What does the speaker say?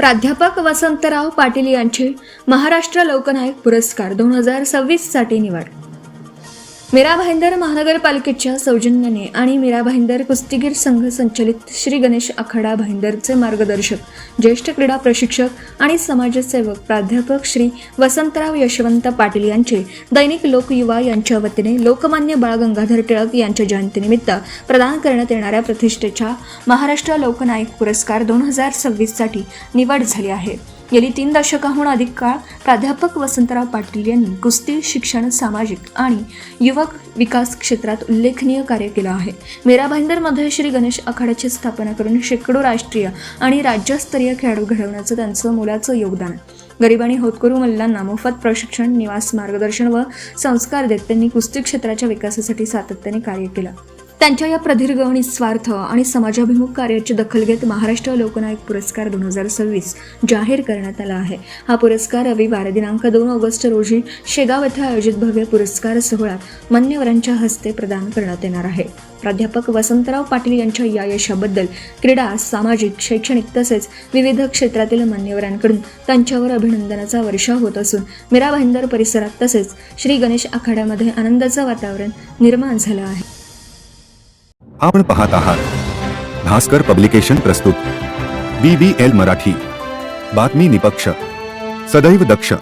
प्राध्यापक वसंतराव पाटील यांची महाराष्ट्र लोकनायक पुरस्कार 2026 साठी निवड. मीरा भाईंदर महानगरपालिकेच्या सौजन्याने आणि मीरा भाईंदर कुस्तीगीर संघ संचलित श्री गणेश आखाडा भाईंदरचे मार्गदर्शक, ज्येष्ठ क्रीडा प्रशिक्षक आणि समाजसेवक प्राध्यापक श्री वसंतराव यशवंत पाटील यांचे दैनिक लोकयुवा यांच्या वतीने लोकमान्य बाळ गंगाधर टिळक यांच्या जयंतीनिमित्त प्रदान करण्यात येणाऱ्या प्रतिष्ठेच्या महाराष्ट्र लोकनायक पुरस्कार 2026 साठी निवड झाली आहे. गेली 3 दशकाहून अधिक काळ प्राध्यापक वसंतराव पाटील यांनी कुस्ती, शिक्षण, सामाजिक आणि युवक विकास क्षेत्रात उल्लेखनीय कार्य केलं आहे. मीरा भाईंदरमध्ये श्री गणेश आखाड्याची स्थापना करून शेकडो राष्ट्रीय आणि राज्यस्तरीय खेळाडू घडवण्याचं त्यांचं मोलाचं योगदान आहे. गरीब आणि होतकरू मल्लांना मोफत प्रशिक्षण, निवास, मार्गदर्शन व संस्कार देत त्यांनी कुस्ती क्षेत्राच्या विकासासाठी सातत्याने कार्य केलं. त्यांच्या या प्रदीर्घ, निस्वार्थ आणि समाजाभिमुख कार्याची दखल घेत महाराष्ट्र लोकनायक पुरस्कार 2026 जाहीर करण्यात आला आहे. हा पुरस्कार रविवार दिनांक 2 ऑगस्ट रोजी शेगाव येथे आयोजित भव्य पुरस्कार सोहळ्यात मान्यवरांच्या हस्ते प्रदान करण्यात येणार आहे. प्राध्यापक वसंतराव पाटील यांच्या या यशाबद्दल क्रीडा, सामाजिक, शैक्षणिक तसेच विविध क्षेत्रातील मान्यवरांकडून त्यांच्यावर अभिनंदनाचा वर्षाव होत असून मीरा भाईंदर परिसरात तसेच श्री गणेश आखाड्यामध्ये आनंदाचं वातावरण निर्माण झालं आहे. आपण पाहत आहात भास्कर पब्लिकेशन प्रस्तुत BBL मराठी, बातमी निपक्ष, सदैव दक्ष.